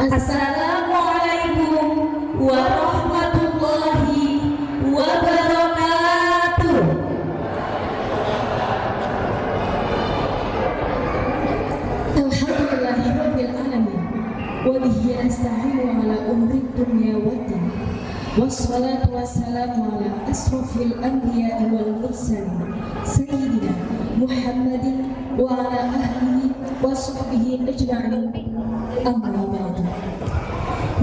Assalamualaikum warahmatullahi wabarakatuh. Alhamdulillahirabbil alamin. Wa bihi nasta'inu ala umri dunya waddin. Wassalatu wassalamu ala asrofil anbiya'i wal mursalin Sayyidina Muhammadin wa ala ahlihi wa sahbihi ajma'in. Amma ba'du.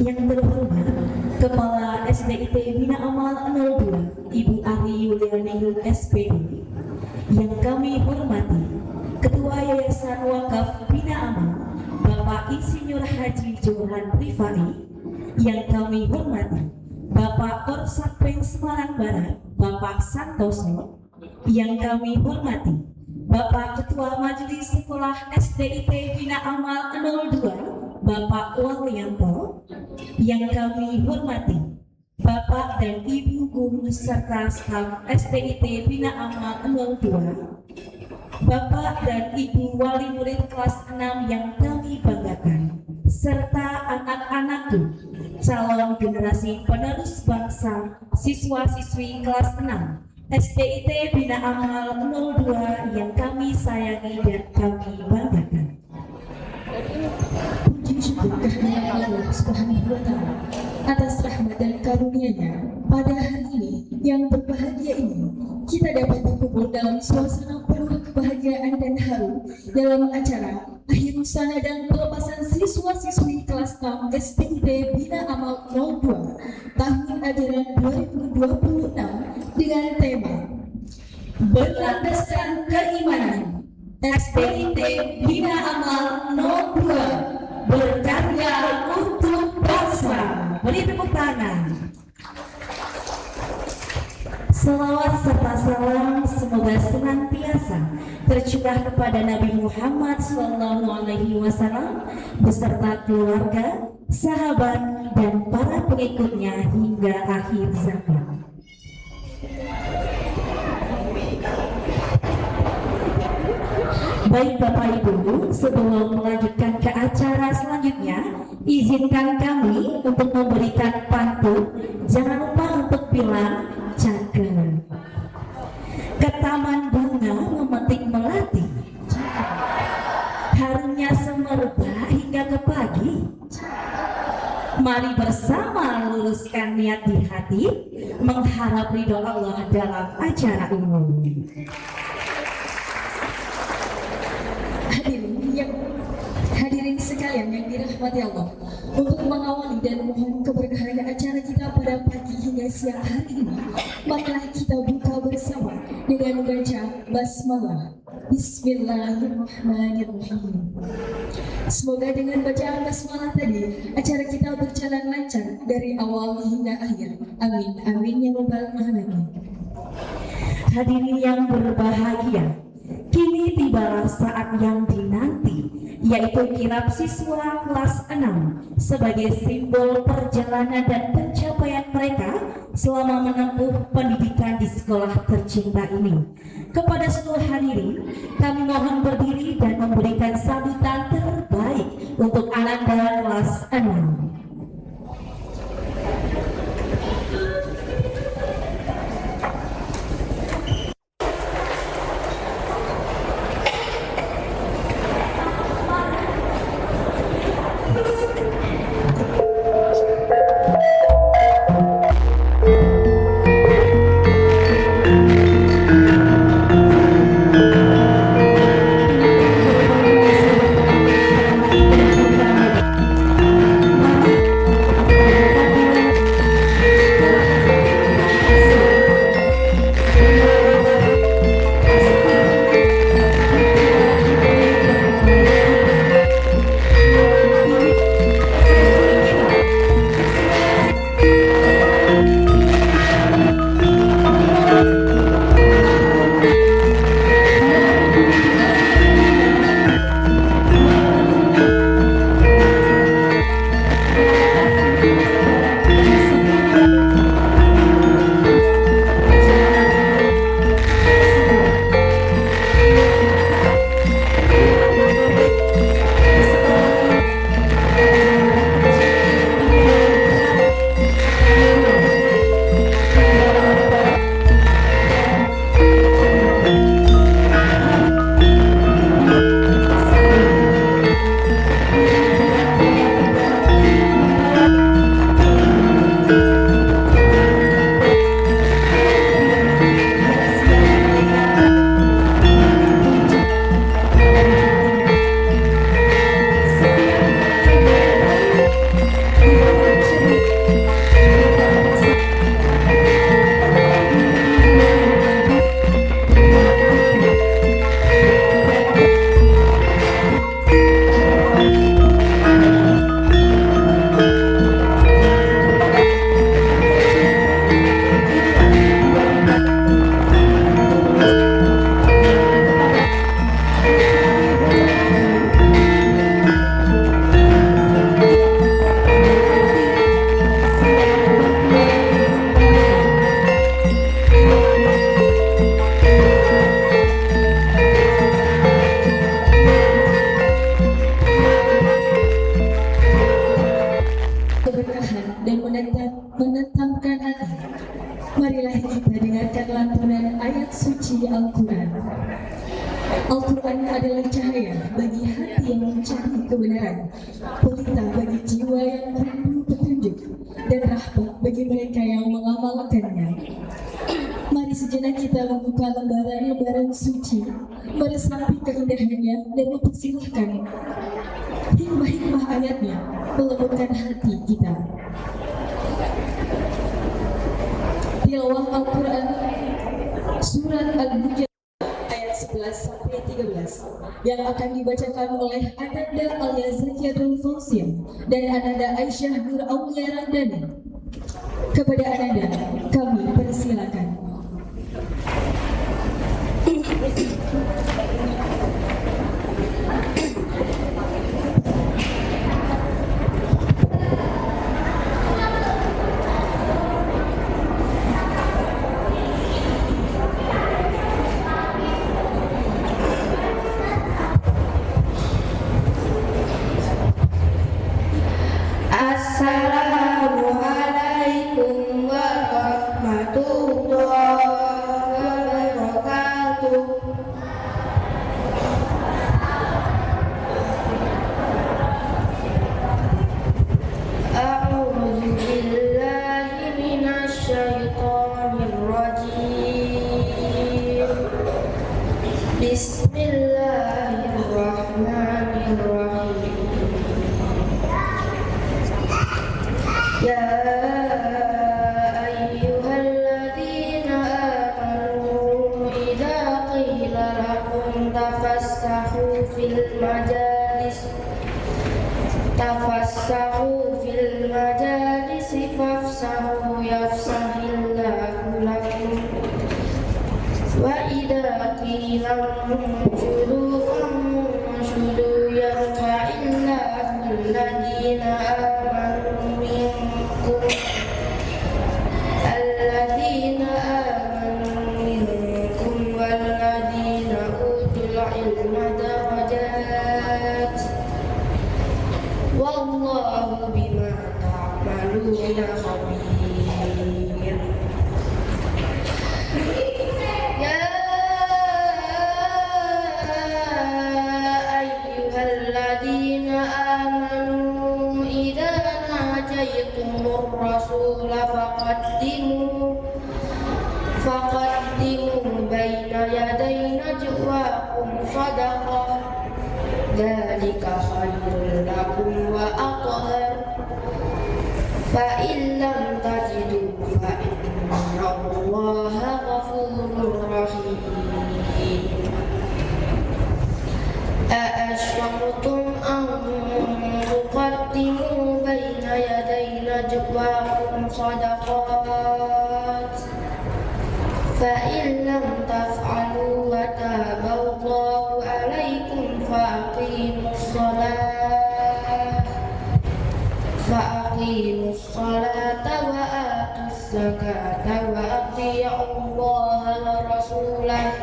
Yang terhormat Kepala SDIT Bina Amal 02 Ibu Ari Yuliani SPD. Yang kami hormati Ketua Yayasan Wakaf Bina Amal Bapak Insinyur Haji Johan Rifai. Yang kami hormati Bapak Korsatpeng Semarang Barat Bapak Santoso. Yang kami hormati Bapak Ketua Majelis Sekolah SDIT Bina Amal 02 Bapak Walyanto. Yang kami hormati Bapak dan Ibu guru serta staf SDIT Bina Amal 02, Bapak dan Ibu wali murid kelas 6 yang kami banggakan, serta anak-anakku, calon generasi penerus bangsa, siswa-siswi kelas 6 SDIT Bina Amal 02 yang kami sayangi dan kami banggakan. Puji syukur kehadirat Allah Subhanahu wa Ta'ala atas rahmat dan karunia-Nya. Pada hari ini yang berbahagia ini, kita dapat berkumpul dalam suasana penuh kebahagiaan dan haru dalam acara akhir usaha dan pelepasan siswa-siswi kelas 6 SDIT Bina Amal 02 tahun ajaran 2026 dengan tema Berlandaskan Keimanan. SDIT Bina Amal 02 berkarya untuk bangsa. Beri tepuk tangan. Selawat serta salam semoga senantiasa tercurah kepada Nabi Muhammad SAW beserta keluarga, sahabat, dan para pengikutnya hingga akhir zaman. Baik Bapak Ibu, sebelum melanjutkan ke acara selanjutnya, izinkan kami untuk memberikan pantun. Jangan lupa untuk bilang jaga. Ke taman bunga memetik melati, harumnya semerbak hingga ke pagi. Mari bersama luruskan niat di hati, mengharap ridho Allah dalam acara ini. Hadirin sekalian yang dirahmati Allah, untuk mengawali dan mohon keberkahan acara kita pada pagi hingga siang hari ini, marilah kita buka bersama dengan membaca basmalah. Bismillahirrahmanirrahim. Semoga dengan bacaan basmalah tadi acara kita berjalan lancar dari awal hingga akhir. Amin amin ya rabbal alamin. Hadirin yang berbahagia, kini tibalah saat yang dinanti, yaitu kirap siswa kelas 6 sebagai simbol perjalanan dan pencapaian mereka selama menempuh pendidikan di sekolah tercinta ini. Kepada seluruh hadirin, kami mohon berdiri dan memberikan sambutan terbaik untuk Ananda kelas 6. pelita bagi jiwa yang merindu petunjuk, dan rahmat bagi mereka yang mengamalkannya. Mari sejenak kita membuka lembaran-lembaran suci, meresapi keindahannya dan mempersilahkan hikmah-hikmah ayatnya melembutkan hati kita. Tilawah Al-Quran Surat Al-Mujadilah ayat 11 sampai 13 yang akan dibacakan oleh Ananda Alia Zakiatul Fauziah dan Ananda Aisyah Nur Aulia Ramdhani. Kepada Ananda kami persilakan. Assalamualaikum warahmatullahi wabarakatuh. A'udzu billahi minasy syaithanir rajim. Bismillahirrahmanirrahim. Ya ayyuhalladzina amanu idza qila lakum tafassahu fil majalis fafsahu yafsahillahu lakum wa idza qila inshudu fanshudu yarfa'illahu alladhina amanu minkum walladhina utul ilma darajat wallahu bima ta'maluna khabir. Ya ayyuhalladzina amanu idza najaytumur rasula faqaddimu baina yaday najwakum sadaqah dzalika khairul lakum wa athhar fa in lam tajidu fa innallaha ghafurur rahim. A'ashfaqtum an tuqaddimu baina yaday najwakum sadaqat fa in lam taf'alu wa taballahu alaikum faqimus salata wa atus zakata wa athi'ullaha wa rasulah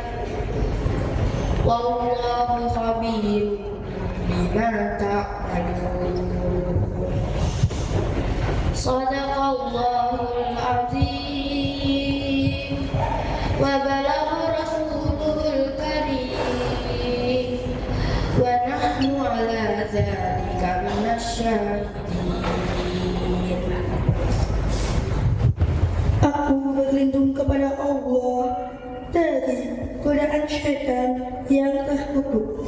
wallahu khabirun bima ta'malun. Shadaqallahul azim wa balagha rasuluhul karim wa nahnu ala dzalika minasyahidin. Aku berlindung kepada Allah dari godaan syaitan yang terkutuk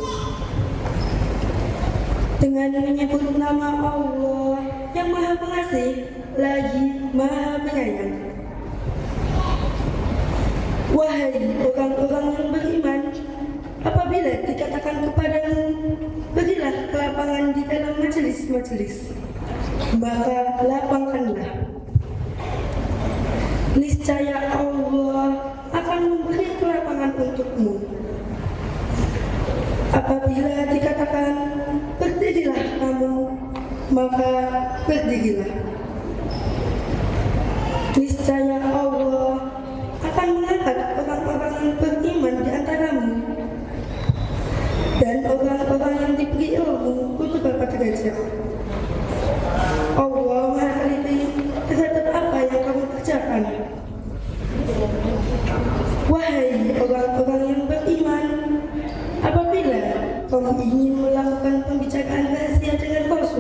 dengan menyebut nama Allah yang Maha Pengasih lagi Maha Penyayang. Wahai orang-orang yang beriman, apabila dikatakan kepadamu, pergilah ke lapangan di dalam majelis-majelis, maka lapangkanlah. Niscaya Allah akan memberi kelapangan untukmu. Apabila dikatakan berdirilah kamu, maka berdirilah. Niscaya Allah akan mengangkat orang-orang yang beriman di antaramu dan orang-orang yang diberi ilmu untuk beberapa derajat. Allah Maha teliti terhadap apa yang kamu kerjakan. Wahai orang-orang yang beriman, apabila kamu ingin melakukan pembicaraan rahasia dengan Rasul,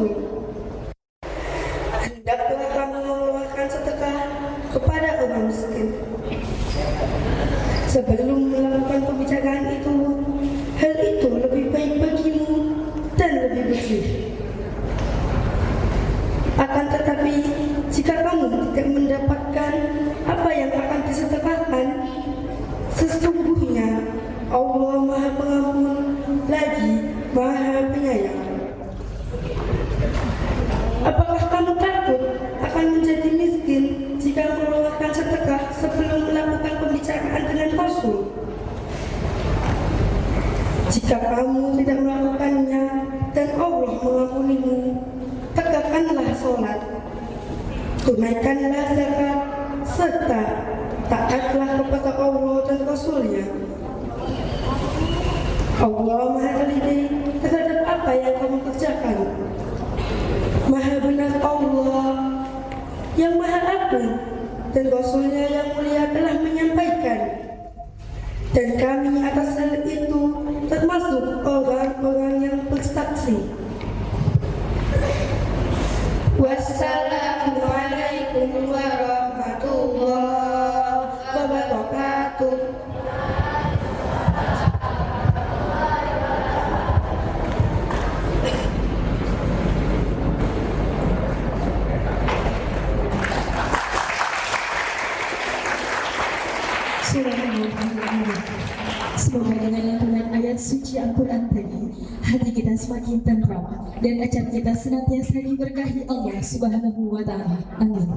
tidak mendapatkan apa yang akan disedekahkan? Sesungguhnya Allah Maha Pengampun lagi Maha Penyayang. Apakah kamu takut akan menjadi miskin jika mengeluarkan sedekah sebelum melakukan pembicaraan dengan Rasul? Jika kamu tidak melakukannya dan Allah mengampunimu, tegakkanlah sholat, tunaikanlah zakat, serta taatlah kepada Allah dan Rasul-Nya. Allah Maha Teliti terhadap apa yang kamu kerjakan. Maha benar Allah yang Maha Agung dan Rasul-Nya yang mulia telah menyampaikan, dan kami atas hal itu termasuk orang-orang yang bersaksi. Wassalamualaikum warahmatullahi wabarakatuh. Semoga dengan lantunan ayat suci Al-Quran tadi, hati kita semakin tenteram dan acara kita senantiasa diberkahi Allah Subhanahu wa Ta'ala. Amin.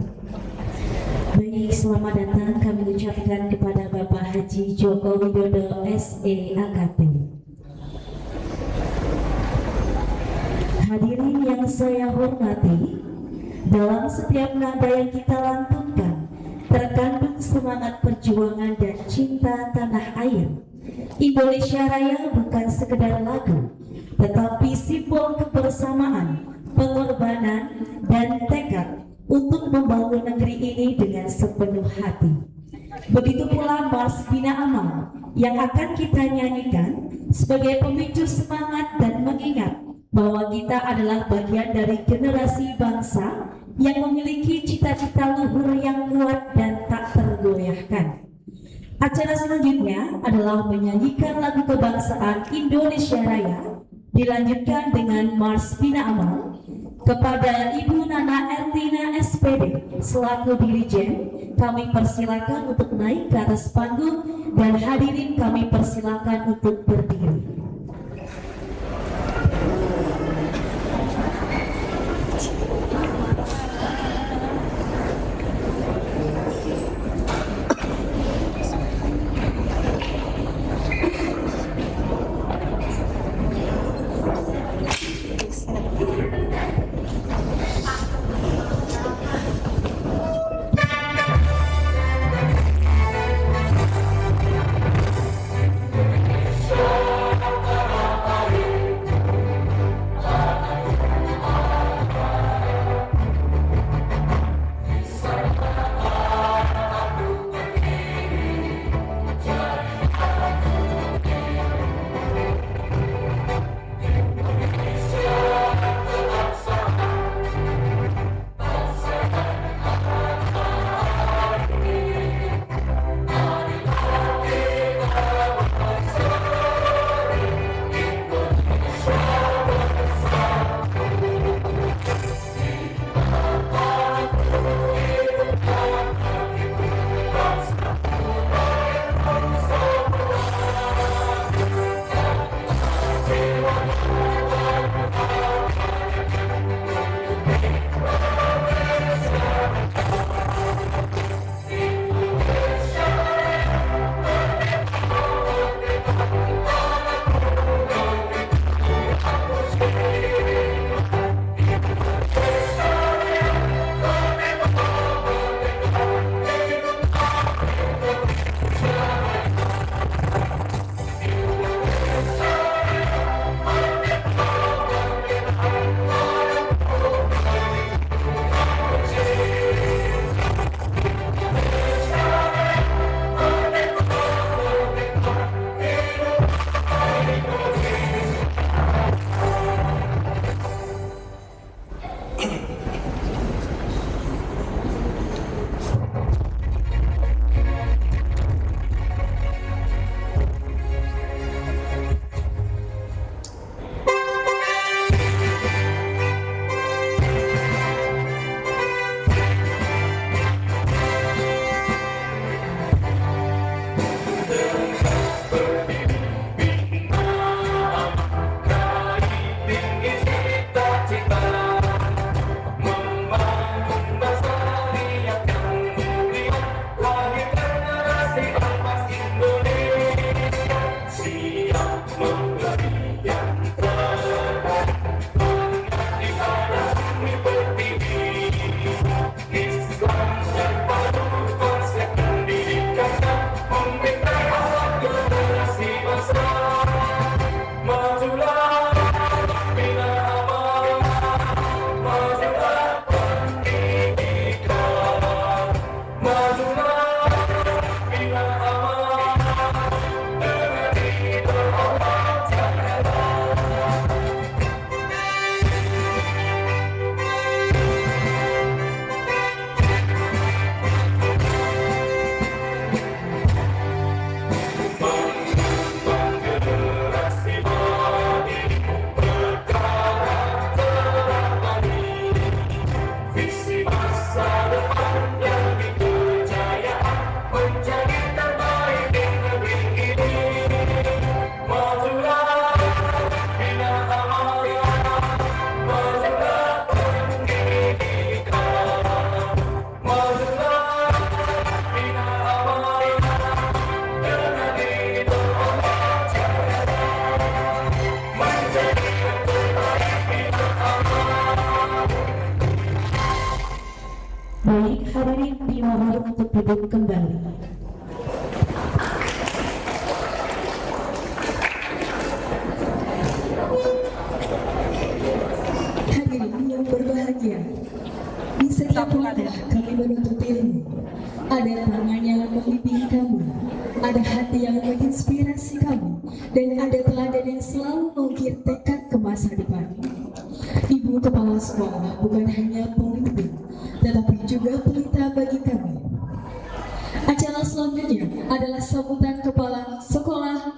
Baik, selamat datang kami ucapkan kepada Bapak Haji Joko Widodo SEAKP. Hadirin yang saya hormati, dalam setiap nada yang kita lantunkan terkandung semangat perjuangan dan cinta tanah air. Indonesia Raya bukan sekedar lagu, tetapi simbol kebersamaan, pengorbanan, dan tekad untuk membangun negeri ini dengan sepenuh hati. Begitu pula Mars Bina Amal yang akan kita nyanyikan sebagai pemicu semangat dan mengingat bahwa kita adalah bagian dari generasi bangsa yang memiliki cita-cita luhur yang kuat dan tak tergoyahkan. Acara selanjutnya adalah menyanyikan lagu kebangsaan Indonesia Raya, dilanjutkan dengan Mars Bina Amal. Kepada Ibu Nana Erlina SPD selaku dirijen, kami persilakan untuk naik ke atas panggung dan hadirin kami persilakan untuk berdiri. hadirin dimohon untuk duduk kembali. Hadirin yang berbahagia, di setiap langkah kami menuntut ilmu, ada tangan yang membimbing kami, ada hati yang menginspirasi kami, dan ada teladan yang selalu mengukir tekad ke masa depan. Ibu Kepala Sekolah bukan hanya pemimpin, tetapi juga pelita bagi kami. Acara selanjutnya adalah sambutan Kepala Sekolah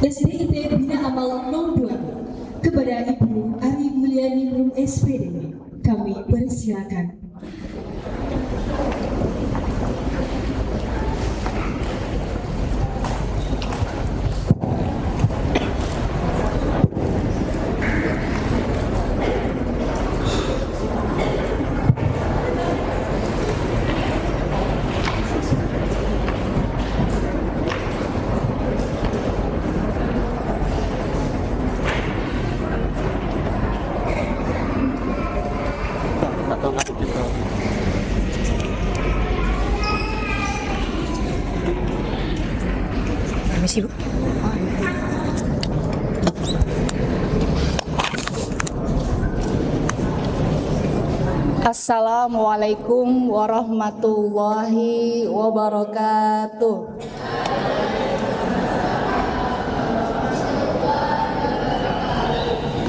SDIT Bina Amal 02 kepada Ibu Ari Mulyani Rum SPD. Kami persilakan. Permisi, Bu. Assalamualaikum warahmatullahi wabarakatuh.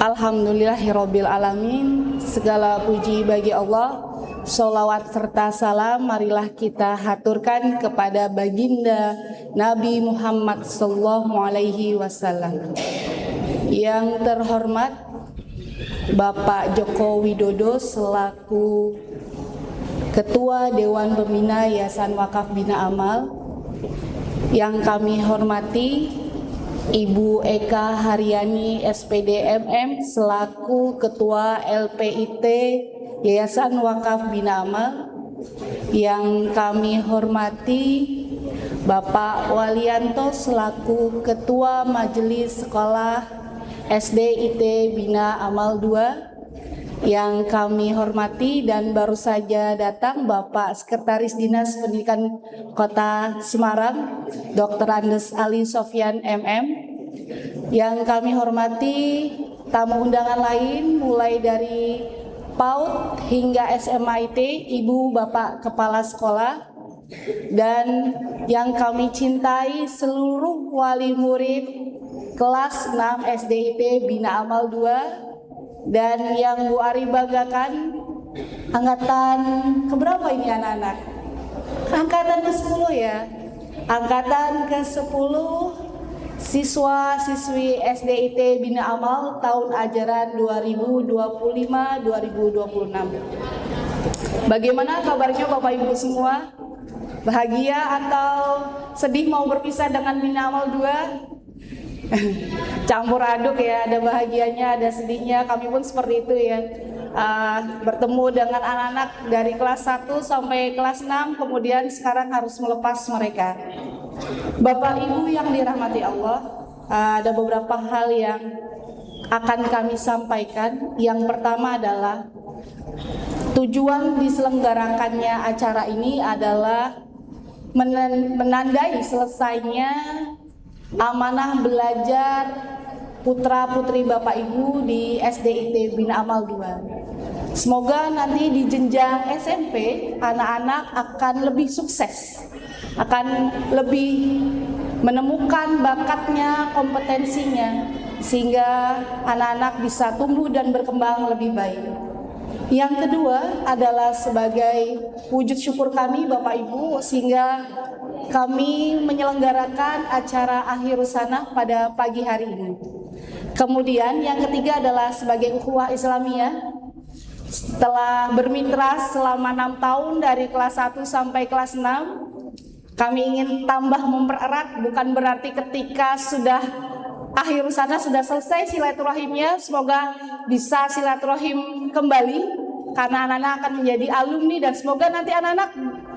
Alhamdulillahirabbil alamin. Segala puji bagi Allah. Sholawat serta salam marilah kita haturkan kepada baginda Nabi Muhammad sallallahu alaihi wasallam. Yang terhormat Bapak Joko Widodo selaku Ketua Dewan Pembina Yayasan Wakaf Bina Amal. Yang kami hormati Ibu Eka Haryani SPD MM selaku Ketua LPIT Yayasan Wakaf Bina Amal. Yang kami hormati Bapak Walianto selaku Ketua Majelis Sekolah SDIT Bina Amal 2. Yang kami hormati dan baru saja datang Bapak Sekretaris Dinas Pendidikan Kota Semarang Dr. Andes Ali Sofyan MM. Yang kami hormati tamu undangan lain mulai dari PAUD hingga SMIT, Ibu Bapak Kepala Sekolah, dan yang kami cintai seluruh wali murid kelas 6 SDIT Bina Amal 2, dan yang Bu Ari banggakan angkatan keberapa ini anak-anak? Angkatan ke-10 ya. Angkatan ke-10 siswa-siswi SDIT Bina Amal tahun ajaran 2025-2026. Bagaimana kabarnya Bapak Ibu semua? Bahagia atau sedih mau berpisah dengan Bina Amal 2? Campur aduk ya, ada bahagianya, ada sedihnya. Kami pun seperti itu ya. Bertemu dengan anak-anak dari kelas 1 sampai kelas 6, kemudian sekarang harus melepas mereka. Bapak Ibu yang dirahmati Allah, ada beberapa hal yang akan kami sampaikan. Yang pertama adalah tujuan diselenggarakannya acara ini adalah menandai selesainya amanah belajar putra-putri Bapak Ibu di SDIT Bina Amal 2. Semoga nanti di jenjang SMP anak-anak akan lebih sukses, akan lebih menemukan bakatnya, kompetensinya, sehingga anak-anak bisa tumbuh dan berkembang lebih baik. Yang kedua adalah sebagai wujud syukur kami Bapak Ibu, sehingga kami menyelenggarakan acara akhir sanah pada pagi hari ini. Kemudian yang ketiga adalah sebagai ukhuwah Islamiyah. Setelah bermitra selama 6 tahun dari kelas 1 sampai kelas 6, kami ingin tambah mempererat, bukan berarti ketika sudah akhir sana sudah selesai silaturahimnya, semoga bisa silaturahim kembali karena anak-anak akan menjadi alumni, dan semoga nanti anak-anak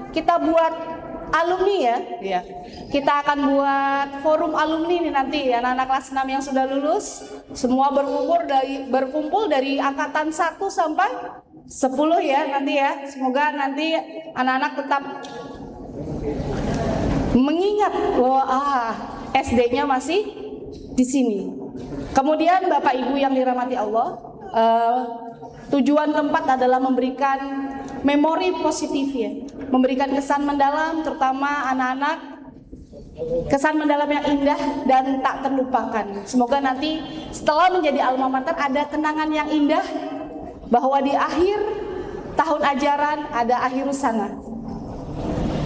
kita buat alumni ya. Kita akan buat forum alumni nih nanti anak-anak kelas 6 yang sudah lulus semua berkumpul dari angkatan 1 sampai 10 ya nanti ya. Semoga nanti anak-anak tetap mengingat bahwa SD-nya masih di sini. Kemudian Bapak Ibu yang dirahmati Allah, tujuan keempat adalah memberikan memori positif ya, memberikan kesan mendalam, terutama anak-anak, kesan mendalam yang indah dan tak terlupakan. Semoga nanti setelah menjadi alma mater ada kenangan yang indah, bahwa di akhir tahun ajaran ada akhirus sana.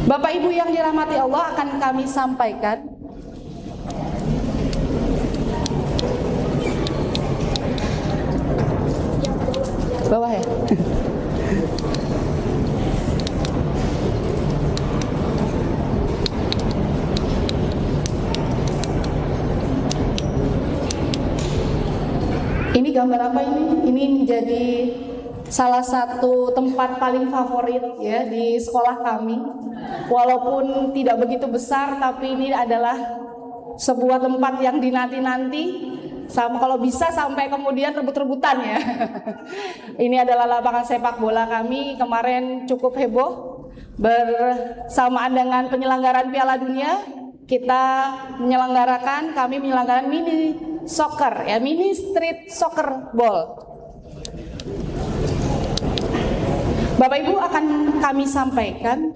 Bapak Ibu yang dirahmati Allah, akan kami sampaikan bawah ya. Ini gambar apa ini? Ini menjadi salah satu tempat paling favorit ya di sekolah kami. Walaupun tidak begitu besar, tapi ini adalah sebuah tempat yang dinanti-nanti. Sama kalau bisa sampai kemudian rebut-rebutan ya. Ini adalah lapangan sepak bola kami, kemarin cukup heboh bersamaan dengan penyelenggaraan Piala Dunia. Kami menyelenggarakan mini soccer ya, mini street soccer ball. Bapak Ibu, akan kami sampaikan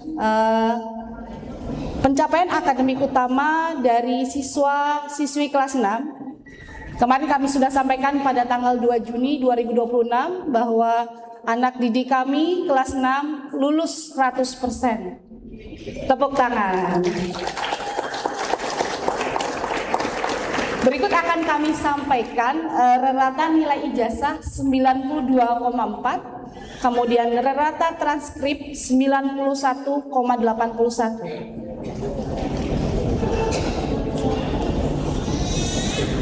pencapaian akademik utama dari siswi kelas 6. Kemarin kami sudah sampaikan pada tanggal 2 Juni 2026 bahwa anak didik kami kelas 6 lulus 100%. Tepuk tangan. Berikut akan kami sampaikan reratan nilai ijazah 92,4, kemudian rerata transkrip 91,81.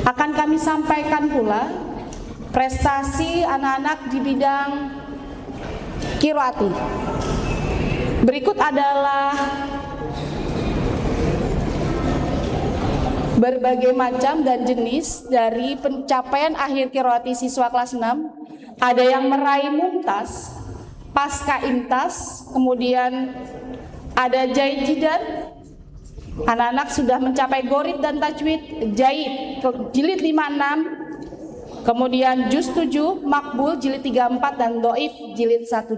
Akan kami sampaikan pula prestasi anak-anak di bidang qiraati. Berikut adalah berbagai macam dan jenis dari pencapaian akhir qiraati siswa kelas 6. Ada yang meraih mumtaz, pasca imtaz, kemudian ada jaid jidan. Anak-anak sudah mencapai gorid dan tajwid, jaid jilid 56, kemudian juz 7, makbul jilid 34 dan doif jilid 12.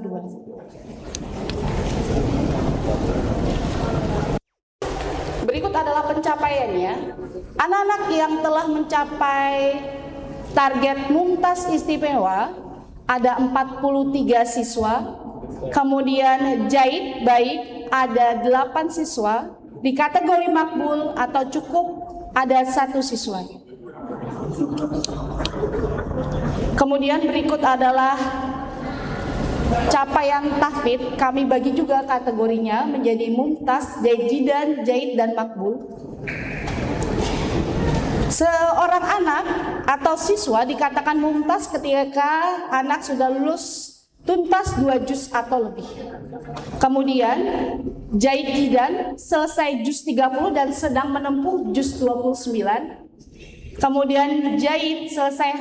Berikut adalah pencapaiannya. Anak-anak yang telah mencapai target mumtaz istimewa ada 43 siswa, kemudian jaid baik ada 8 siswa. Di kategori makbul atau cukup ada 1 siswa. Kemudian berikut adalah capaian tahfidz. Kami bagi juga kategorinya menjadi mumtaz, jidan, jaid, dan makbul. Seorang anak atau siswa dikatakan mumtaz ketika anak sudah lulus tuntas 2 juz atau lebih. Kemudian jaid jidan selesai juz 30 dan sedang menempuh juz 29. Kemudian jaid selesai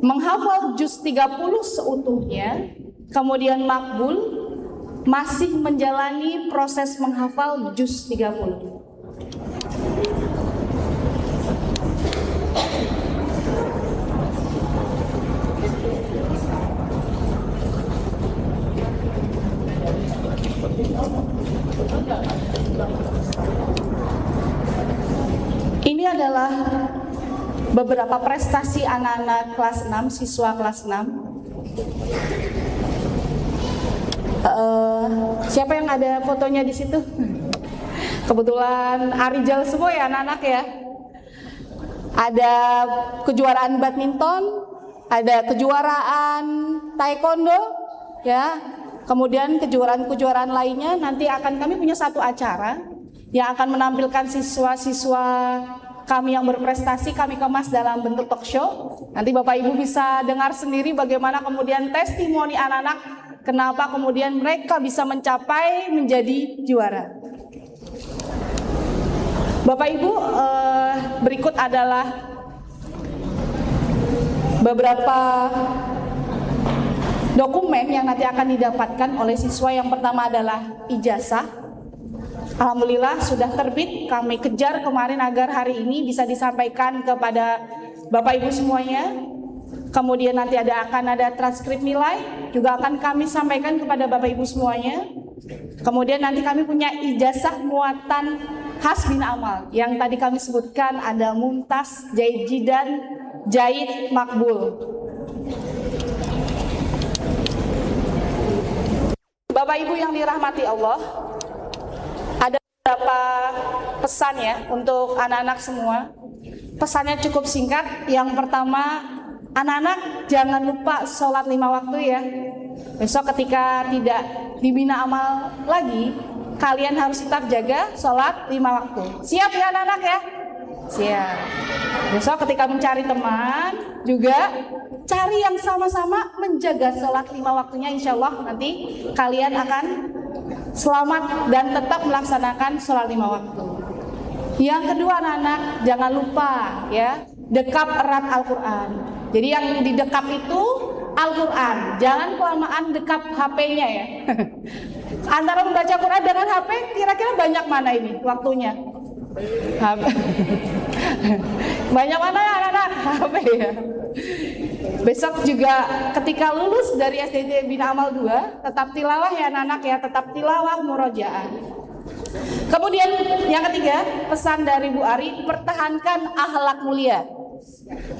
menghafal juz 30 seutuhnya. Kemudian makbul masih menjalani proses menghafal juz 30. Ini adalah beberapa prestasi anak-anak kelas 6, siswa kelas 6. Siapa yang ada fotonya di situ? Kebetulan Arijal semua ya anak-anak ya. Ada kejuaraan badminton, ada kejuaraan taekwondo ya. Kemudian kejuaraan-kejuaraan lainnya. Nanti akan kami punya satu acara yang akan menampilkan siswa-siswa kami yang berprestasi, kami kemas dalam bentuk talk show. Nanti Bapak Ibu bisa dengar sendiri bagaimana kemudian testimoni anak-anak, kenapa kemudian mereka bisa mencapai menjadi juara. Bapak Ibu, berikut adalah beberapa dokumen yang nanti akan didapatkan oleh siswa yang pertama adalah ijazah. Alhamdulillah sudah terbit, kami kejar kemarin agar hari ini bisa disampaikan kepada Bapak Ibu semuanya. Kemudian nanti akan ada transkrip nilai, juga akan kami sampaikan kepada Bapak Ibu semuanya. Kemudian nanti kami punya ijazah muatan khas bina amal, yang tadi kami sebutkan ada mumtaz, jahid jidan, jahid makbul. Bapak Ibu yang dirahmati Allah, ada beberapa pesan ya untuk anak-anak semua. Pesannya cukup singkat. Yang pertama, anak-anak jangan lupa sholat 5 waktu ya. Besok ketika tidak dibina amal lagi, kalian harus tetap jaga sholat 5 waktu. Siap ya anak-anak ya? Siap. Besok ketika mencari teman, juga cari yang sama-sama menjaga sholat 5 waktunya. Insya Allah nanti kalian akan selamat dan tetap melaksanakan sholat 5 waktu. Yang kedua anak-anak, jangan lupa ya, dekap erat Al-Quran. Jadi yang didekap itu Al-Quran, jangan kelamaan dekap HP-nya ya. Antara membaca Quran dengan HP, kira-kira banyak mana ini waktunya? Banyak mana ya anak-anak? HP ya. Besok juga ketika lulus dari SDT Bina Amal 2, tetap tilawah ya anak-anak ya, tetap tilawah murojaah. Kemudian yang ketiga, pesan dari Bu Ari, pertahankan akhlak mulia.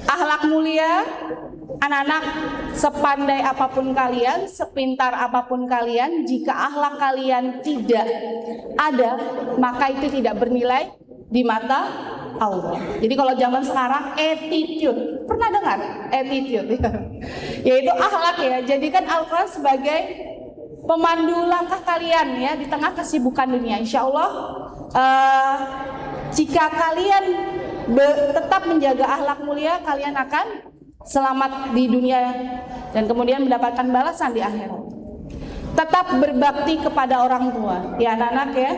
Akhlak mulia, anak-anak, sepandai apapun kalian, sepintar apapun kalian, jika akhlak kalian tidak ada, maka itu tidak bernilai di mata Allah. Jadi kalau zaman sekarang attitude, pernah dengar attitude ya? Yaitu akhlak ya. Jadikan Al-Quran sebagai pemandu langkah kalian ya di tengah kesibukan dunia. Insya Allah jika kalian tetap menjaga akhlak mulia, kalian akan selamat di dunia dan kemudian mendapatkan balasan di akhirat. Tetap berbakti kepada orang tua ya anak-anak ya.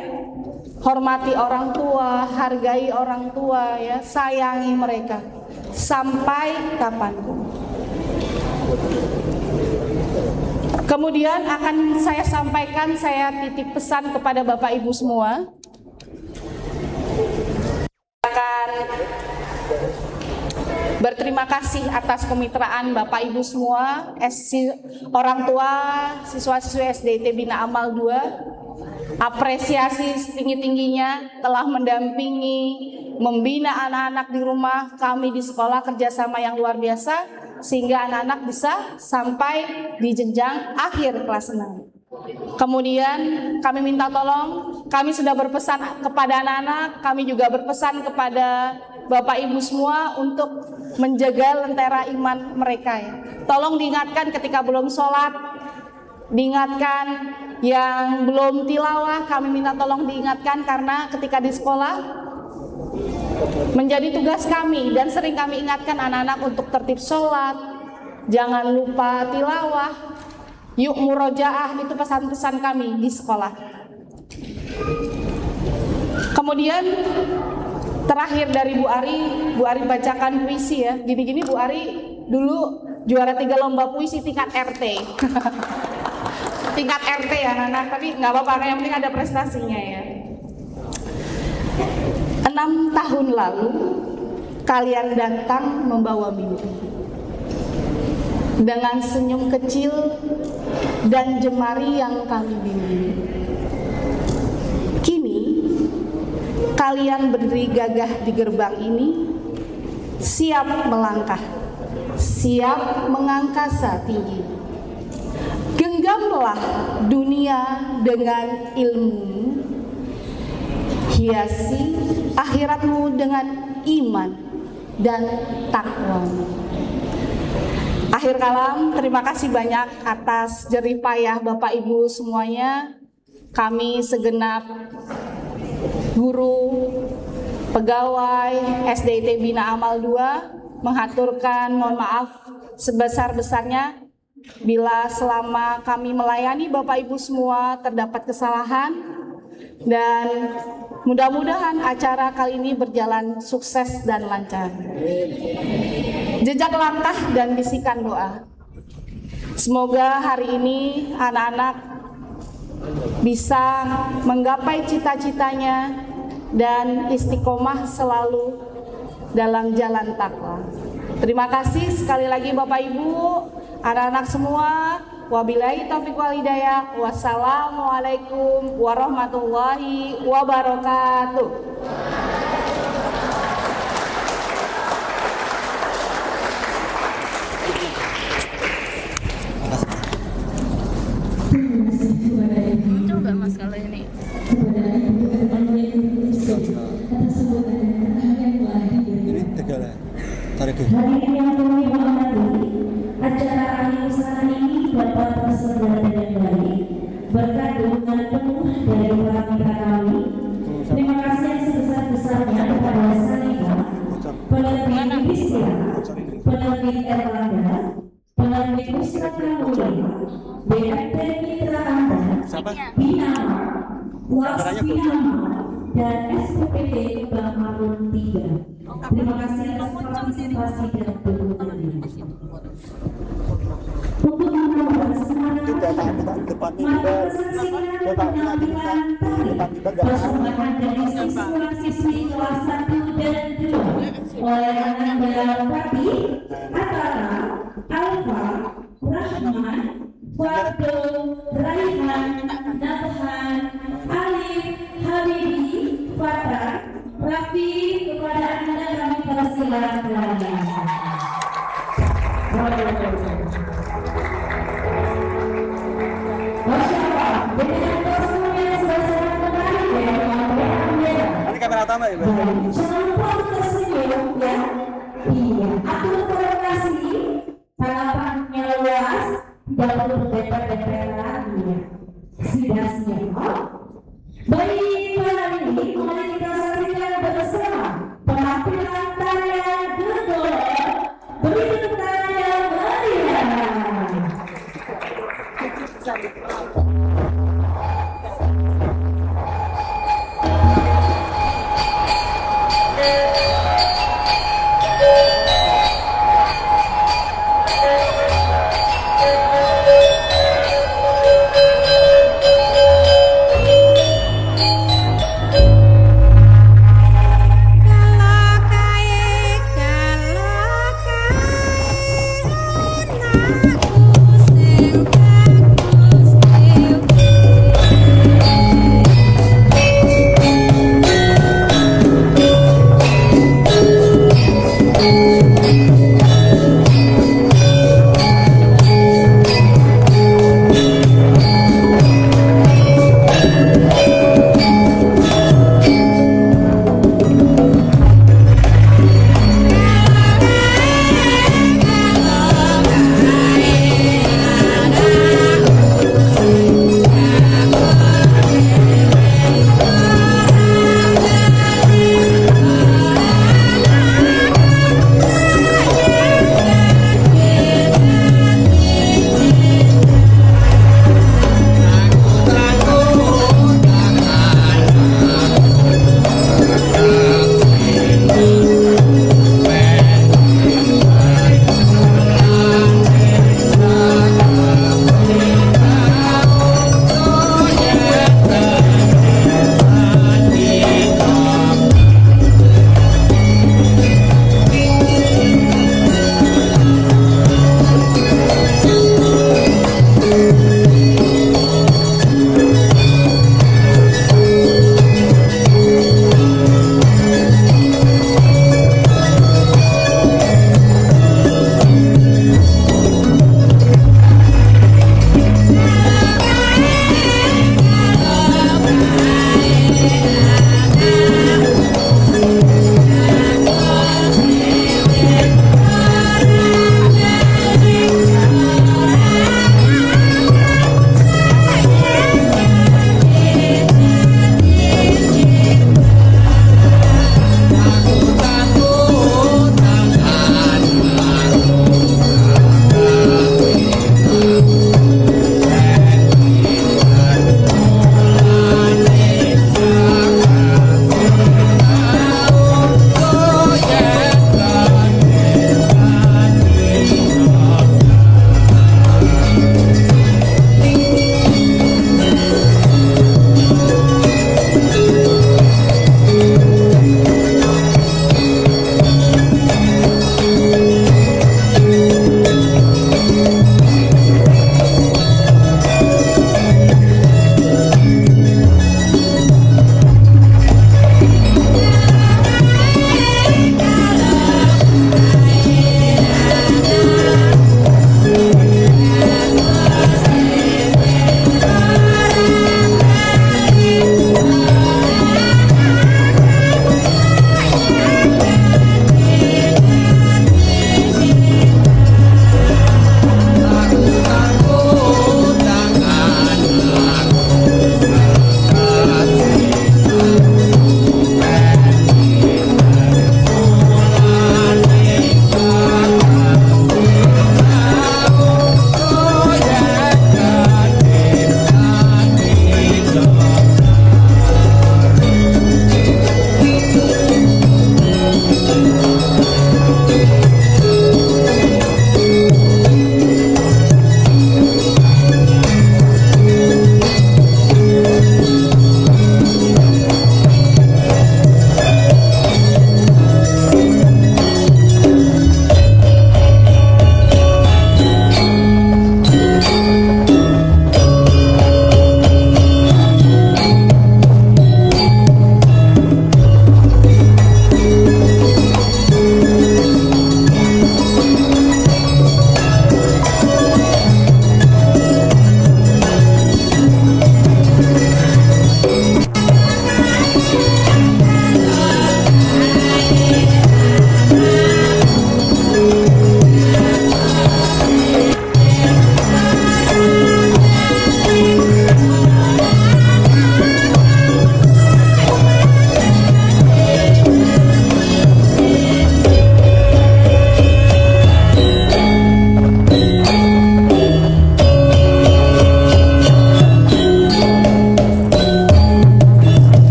Hormati orang tua, hargai orang tua ya, sayangi mereka sampai kapanpun. Kemudian akan saya sampaikan, saya titip pesan kepada Bapak Ibu semua. Akan berterima kasih atas kemitraan Bapak Ibu semua, orang tua, siswa-siswi SDT Bina Amal 2. Apresiasi setinggi-tingginya telah mendampingi, membina anak-anak di rumah, kami di sekolah, kerjasama yang luar biasa, sehingga anak-anak bisa sampai di jenjang akhir kelas 6. Kemudian kami minta tolong, kami sudah berpesan kepada anak-anak, kami juga berpesan kepada Bapak Ibu semua untuk menjaga lentera iman mereka ya. Tolong diingatkan ketika belum sholat, diingatkan yang belum tilawah, kami minta tolong diingatkan karena ketika di sekolah menjadi tugas kami dan sering kami ingatkan anak-anak untuk tertib sholat, jangan lupa tilawah, yuk murojaah, itu pesan-pesan kami di sekolah. Kemudian terakhir dari Bu Ari bacakan puisi ya. Gini-gini Bu Ari dulu juara 3 lomba puisi tingkat RT. Tingkat RT ya anak-anak, tapi nggak apa-apa, yang penting ada prestasinya ya. 6 tahun lalu kalian datang membawa mimpi dengan senyum kecil dan jemari yang kami bimbing. Kini kalian berdiri gagah di gerbang ini, siap melangkah, siap mengangkasa tinggi. Genggamlah dunia dengan ilmu, hiasi akhiratmu dengan iman dan takwa. Akhir kalam, terima kasih banyak atas jerih payah Bapak Ibu semuanya. Kami segenap guru, pegawai SDT Bina Amal 2 menghaturkan mohon maaf sebesar-besarnya bila selama kami melayani Bapak Ibu semua terdapat kesalahan, dan mudah-mudahan acara kali ini berjalan sukses dan lancar. Jejak langkah dan bisikan doa. Semoga hari ini anak-anak bisa menggapai cita-citanya dan istiqomah selalu dalam jalan takwa. Terima kasih sekali lagi Bapak Ibu, anak-anak semua. Wabillahi taufiq wal hidayah. Wassalamualaikum warahmatullahi wabarakatuh. Coba Mas kalau ini. Hadirin yang kami hormati, acara akhir usaha ini dapat terselenggara dengan baik berkat dukungan penuh dari para mitra kami. Terima kasih yang sebesar-besarnya kepada Sanita, penerbit Indonesia, penerbit Erlangga, penerbit Pustaka Mulia, BMT Mitra Anda, Binama, Was Binama, dan SPPD Bang Marun 3. Terima kasih atas partisipasi dan dukungannya. Untuk membuat semangat mari saksikan penampilan tari persembahan dari siswa-siswi kelas 1 dan 2 oleh Ananda Fatih, Atara, Alfa, Rahman, Fardo, Raihan, Nathan, Alif, Habibi, Fatah, Rafi. Kepada Anda kami persilakan. Masya Allah, dengan kostum yang sudah sangat menarik ya, Ini kamera utama ya, Bang? jangan lupa untuk tersenyum ya. Iya, aku terima harapannya luas, tidak perlu berdempet-dempetan ya. Sudah siap. Baik, malam ini mari kita saksikan bersama penampilan tarian Gedor. Beri tepuk tangan yang meriah. Aku sing bagus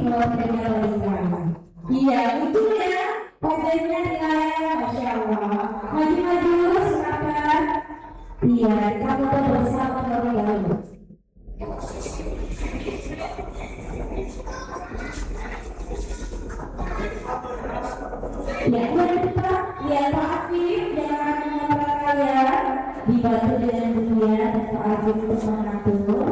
keluarganya Lisa. Iya, betul ya. Wajahnya nilai, Masya Allah. Maju-maju, silakan. Iya, kamu udah bersama terlalu. Ya, mari kita lihat Pak Afif jangan mengobrol ya. Dibantu dengan dunia dan Pak Afif untuk mengatur.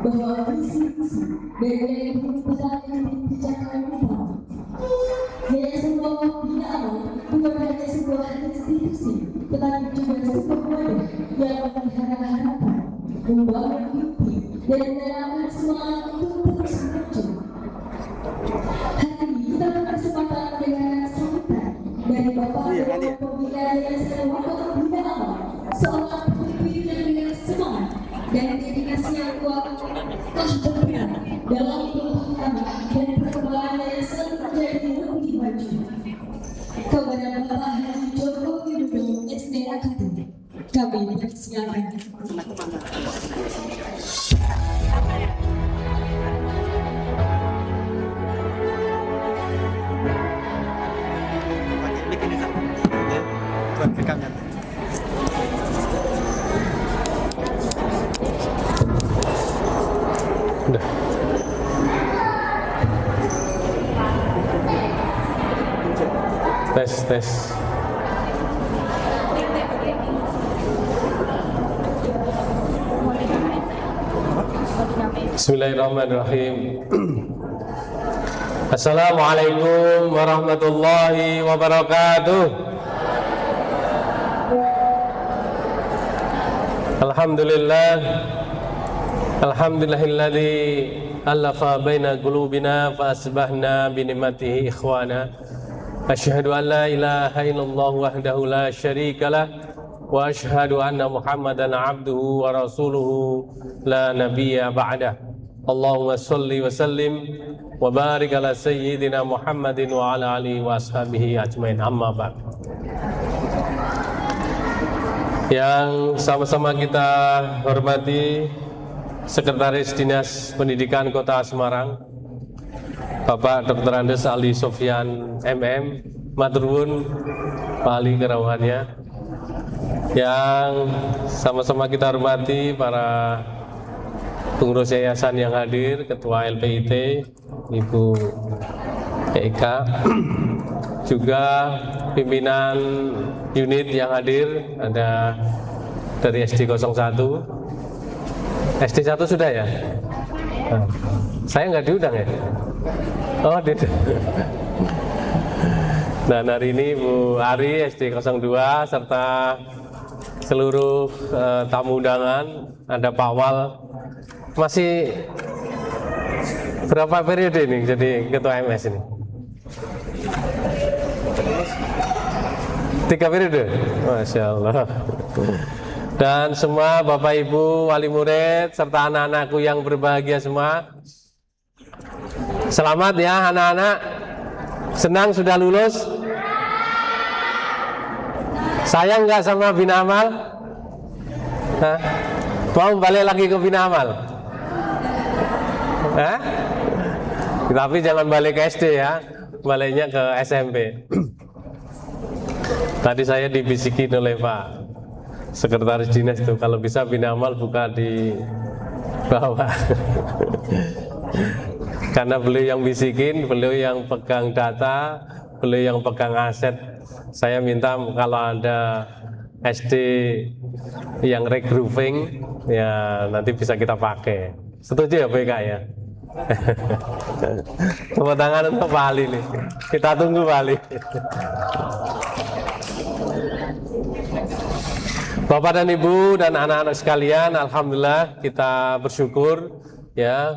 bahwa visi-visi dari perubahan kebijakan utama hanya sebuah pembinaan bukan hanya sebuah institusi tetapi juga sebuah wadah yang memelihara harapan, membangun mimpi dan menanamkan semangat untuk terus maju. Hari ini kita berkesempatan mendengar sambutan dari Bapak Dewan Pembina Yayasan Wakaf Pembinaan, seorang pemimpin yang dengan semangat dan dedikasi yang kuat telah berperan dalam perubahan dan perkembangan yayasan menjadi lebih maju. Kepada Bapak Haji Joko Widodo SDAKT, kami mempersilakan. Tes. Bismillahirrahmanirrahim. Assalamualaikum warahmatullahi wabarakatuh. Alhamdulillahilladzi alafa baina qulubina fa asbahna bi ni'matihi ikhwana. Asyhadu an la ilaha illallah wahdahu la syarikalah wa asyhadu anna Muhammadan abduhu wa rasuluhu la nabiyya ba'dah. Allahumma shalli wa sallim wa barik ala sayyidina Muhammadin wa ala alihi wa ashabihi ajmain, amma ba'd. Yang sama-sama kita hormati Sekretaris Dinas Pendidikan Kota Semarang Bapak Dr. Andes Ali Sofyan MM, maturnuwun Pak Ali kerawuhannya. Yang sama-sama kita hormati para pengurus yayasan yang hadir, Ketua LPIT Ibu Eka, juga pimpinan unit yang hadir, ada dari SD 01. SD 1 sudah ya? Nah, saya nggak diundang ya? Oh, tidak. Dan hari ini Bu Ari SD 02 serta seluruh tamu undangan, ada Pak Wal. Masih berapa periode ini jadi Ketua MS ini? 3 periode? Masya Allah. Dan semua Bapak Ibu, wali murid, serta anak-anakku yang berbahagia semua, selamat ya anak-anak. Senang sudah lulus? Sayang nggak sama Bina Amal? Hah? Mau balik lagi ke Bina Amal? Hah? Tapi jangan balik ke SD ya, baliknya ke SMP. Tadi saya dibisikin oleh Pak Sekretaris Dinas itu, kalau bisa Bina Amal buka di bawah. Karena beliau yang bisikin, beliau yang pegang data, beliau yang pegang aset. Saya minta kalau ada SD yang regrouping ya nanti bisa kita pakai. Setuju ya BK ya? Tepuk tangan untuk Pak Ali nih. Kita tunggu Pak Ali. Bapak dan Ibu dan anak-anak sekalian, alhamdulillah kita bersyukur ya,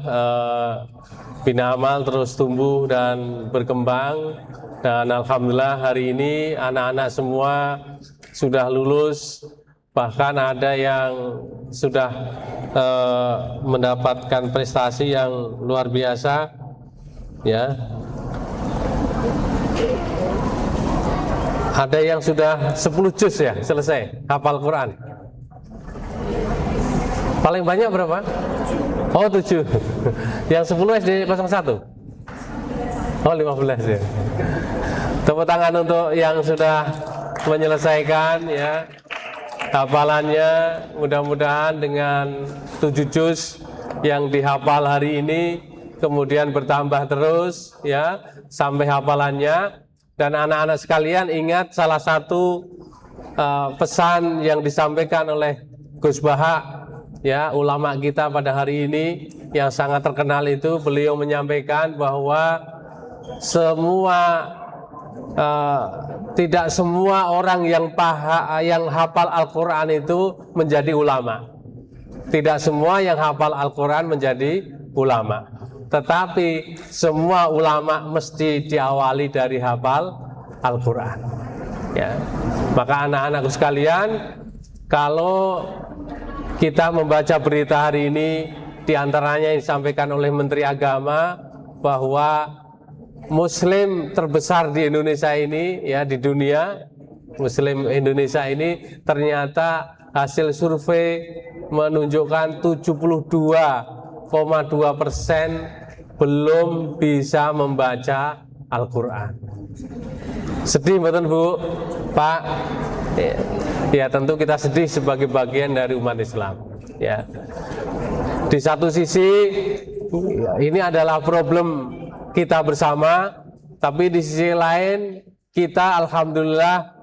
Bina Amal terus tumbuh dan berkembang, dan alhamdulillah hari ini anak-anak semua sudah lulus, bahkan ada yang sudah mendapatkan prestasi yang luar biasa ya. Ada yang sudah 10 juz ya selesai hafal Quran. Paling banyak berapa? Oh 7. Yang 10 SD 01. Oh 15 ya. Tepuk tangan untuk yang sudah menyelesaikan ya hafalannya. Mudah-mudahan dengan 7 juz yang dihafal hari ini kemudian bertambah terus ya sampai hafalannya. Dan anak-anak sekalian ingat salah satu pesan yang disampaikan oleh Gus Baha ya, ulama kita pada hari ini yang sangat terkenal itu, beliau menyampaikan bahwa tidak semua orang yang hafal Al-Quran itu menjadi ulama. Tidak semua yang hafal Al-Quran menjadi ulama. Tetapi semua ulama mesti diawali dari hafal Al-Quran ya. Maka anak-anakku sekalian, kalau kita membaca berita hari ini, diantaranya yang disampaikan oleh Menteri Agama bahwa Muslim terbesar di Indonesia ini ya, di dunia, Muslim Indonesia ini ternyata hasil survei menunjukkan 72,2% belum bisa membaca Al-Quran. Sedih betul Bu, Pak? Ya tentu kita sedih sebagai bagian dari umat Islam. Ya. Di satu sisi ini adalah problem kita bersama, tapi di sisi lain kita alhamdulillah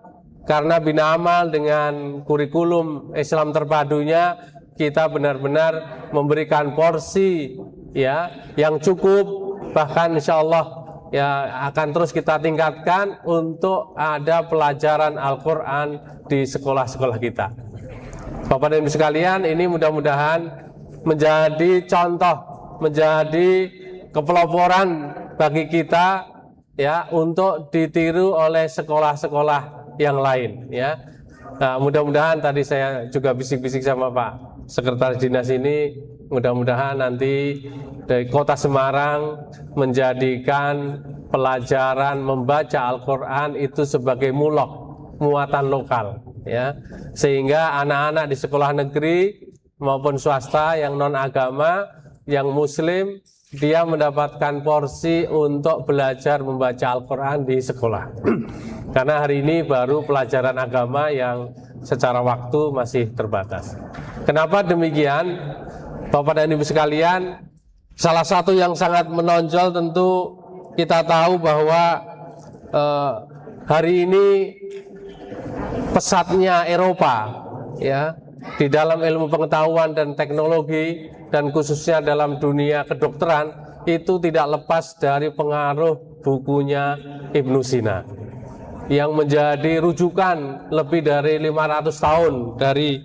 karena Bina Amal dengan kurikulum Islam terpadunya, kita benar-benar memberikan porsi ya yang cukup, bahkan insya Allah ya akan terus kita tingkatkan untuk ada pelajaran Al-Quran di sekolah-sekolah kita. Bapak dan Ibu sekalian, ini mudah-mudahan menjadi contoh, menjadi kepeloporan bagi kita ya untuk ditiru oleh sekolah-sekolah yang lain ya. Nah, mudah-mudahan tadi saya juga bisik-bisik sama Pak Sekretaris Dinas ini, mudah-mudahan nanti dari Kota Semarang menjadikan pelajaran membaca Al-Quran itu sebagai mulok, muatan lokal ya, sehingga anak-anak di sekolah negeri maupun swasta yang non agama, yang muslim, dia mendapatkan porsi untuk belajar membaca Al-Quran di sekolah. Karena hari ini baru pelajaran agama yang secara waktu masih terbatas. Kenapa demikian? Bapak dan Ibu sekalian, salah satu yang sangat menonjol tentu kita tahu bahwa hari ini pesatnya Eropa ya di dalam ilmu pengetahuan dan teknologi, dan khususnya dalam dunia kedokteran, itu tidak lepas dari pengaruh bukunya Ibnu Sina yang menjadi rujukan lebih dari 500 tahun, dari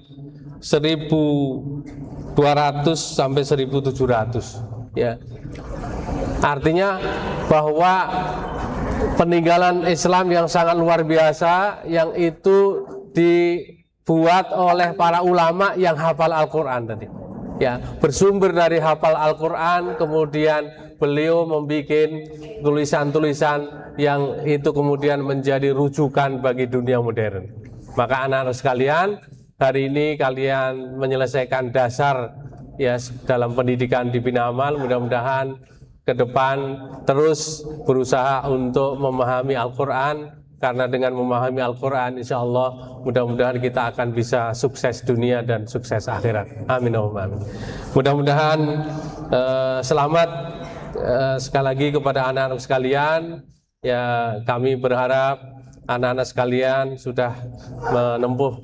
1200 sampai 1700 ya. Artinya bahwa peninggalan Islam yang sangat luar biasa yang itu dibuat oleh para ulama yang hafal Al-Quran tadi ya, bersumber dari hafal Al-Quran, kemudian beliau membuat tulisan-tulisan yang itu kemudian menjadi rujukan bagi dunia modern. Maka anak-anak sekalian, hari ini kalian menyelesaikan dasar ya dalam pendidikan di Bina Amal. Mudah-mudahan ke depan terus berusaha untuk memahami Al-Quran, karena dengan memahami Al-Quran insya Allah mudah-mudahan kita akan bisa sukses dunia dan sukses akhirat. Amin. Mudah-mudahan selamat sekali lagi kepada anak-anak sekalian. ya kami berharap anak-anak sekalian sudah menempuh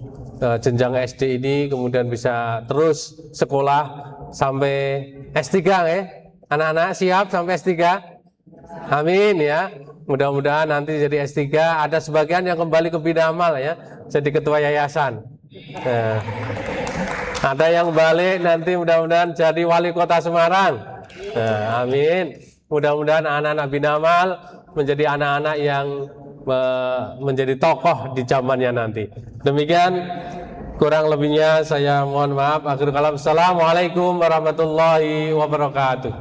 jenjang SD ini, kemudian bisa terus sekolah sampai S3 ya. Anak-anak siap sampai S3? Amin ya. Mudah-mudahan nanti jadi S3. Ada sebagian yang kembali ke bina amal ya, jadi ketua yayasan. Nah, ada yang balik nanti mudah-mudahan jadi wali kota Semarang. Nah, amin. Mudah-mudahan anak-anak bina amal menjadi anak-anak yang menjadi tokoh di zamannya nanti. Demikian kurang lebihnya saya mohon maaf. Akhirul kalam. Assalamualaikum warahmatullahi wabarakatuh.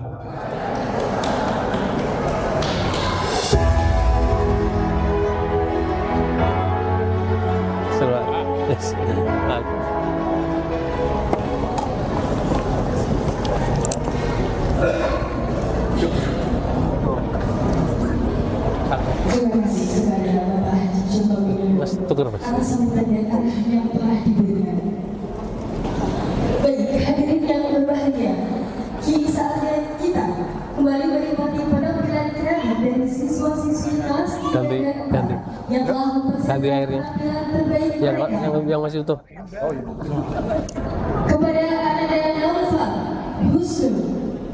Terima kasih kepada Bapak Haji Joko Widodo atas sambutan dan arahan yang telah diberikan. Baik, hadirin yang berbahagia, kini saatnya kita kembali menikmati penampilan kreatif dari siswa-siswi kelas 3 dan 4 yang telah mempersiapkan penampilan terbaik mereka. Yang masih utuh. Kepada anak-anak Naufal, Husnul,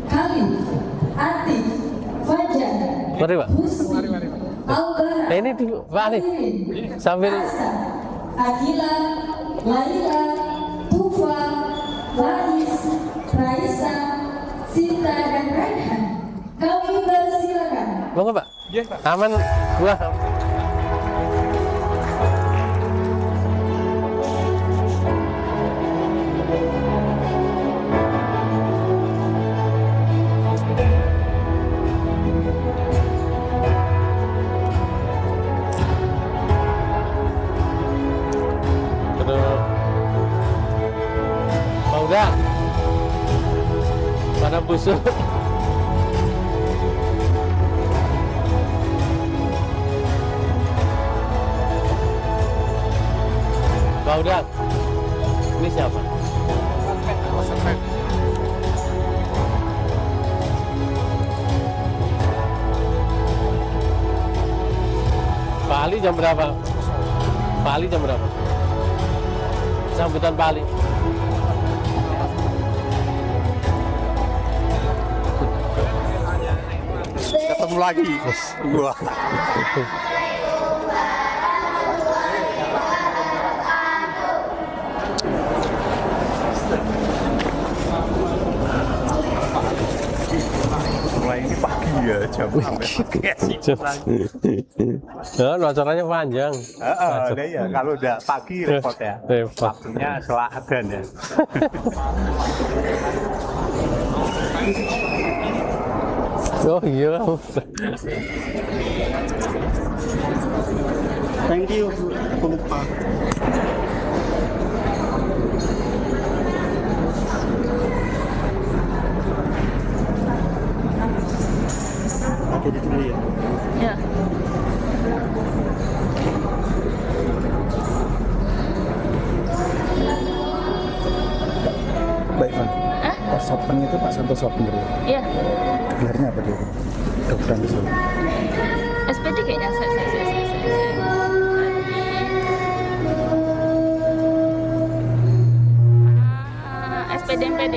Khalif, Atif, Fajar, Mari Pak. Husni, Albara, Ini di Pak Ali sambil Asa, Akila, Laila, Tufa, Faiz, Raisa, Sinta, dan Raihan. Kami persilakan. monggo Pak. Aman buah. Udah pada busuk. Pak Udah, ini siapa? Pak Ali jam berapa? Pak Ali jam berapa? Sambutan Pak Ali. Ketemu lagi. Wah. Mulai ini pagi ya, jam Ya, acaranya panjang. ya, kalau udah pagi repot ya. Repot. Waktunya setelah adzan ya. Oh iya. Thank you, aku lupa. Oke, itu dulu ya. Ya. Baik, Pak. Pak Sopeng itu Pak Santo Sopeng ya? Iya. Gelarnya apa dia? Dokteran di Solo. SPD kayaknya saya. SPD MPD.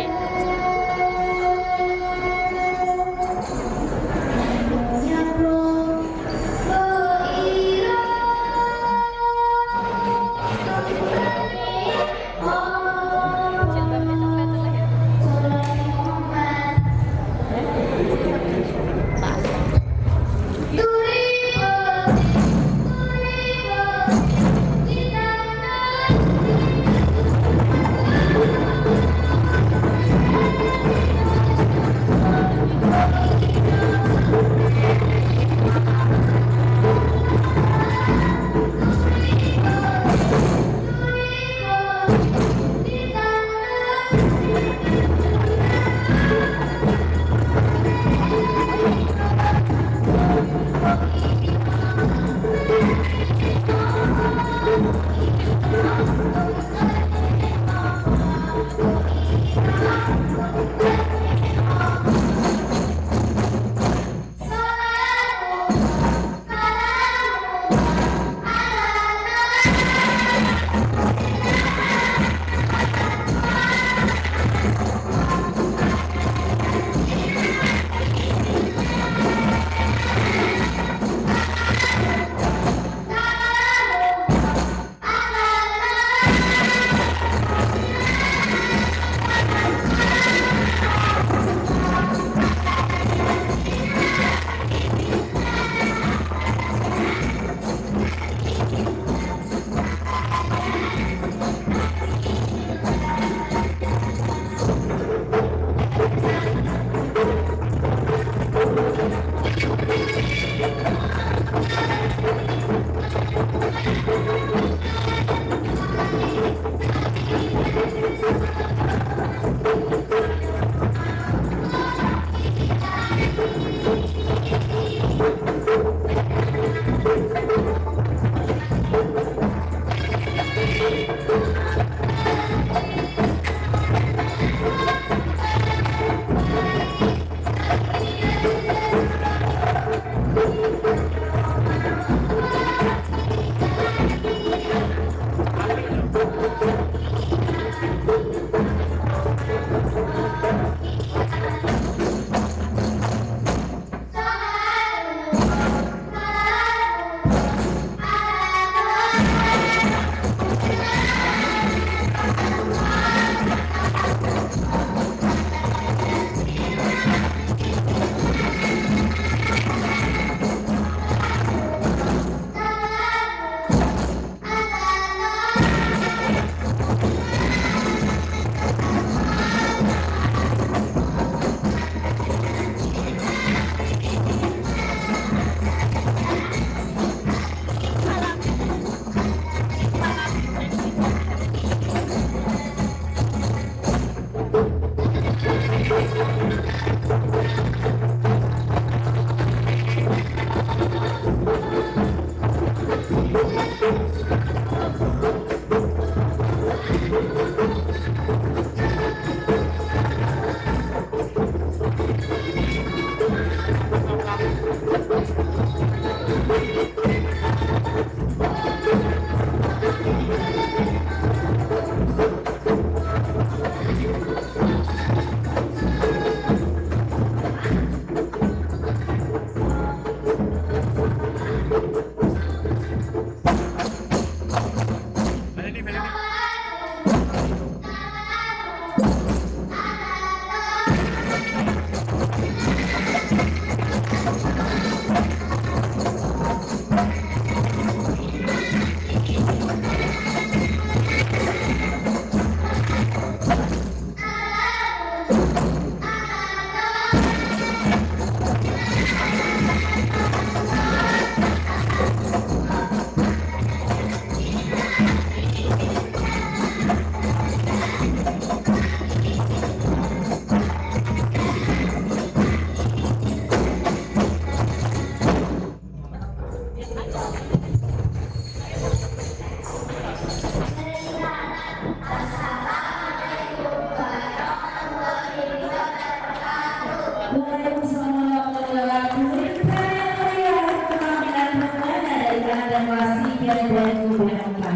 dan beberapa.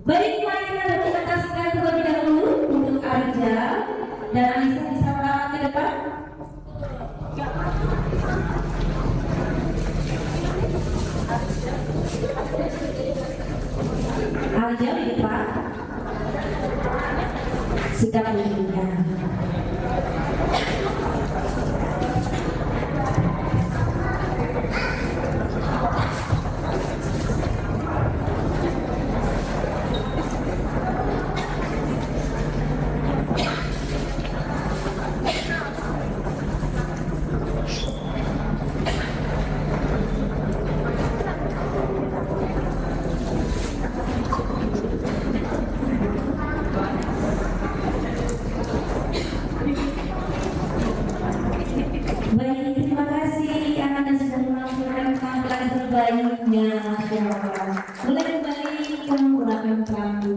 Baik, mari kita berkata terlebih dahulu untuk Arja dan Anissa bisa melangkah ke depan. Arja di depan. Sikap dirinya. Baik, terima kasih Anda sudah melakukan tampilan terbaiknya. Masya Allah. Boleh kembali ke belakang kami.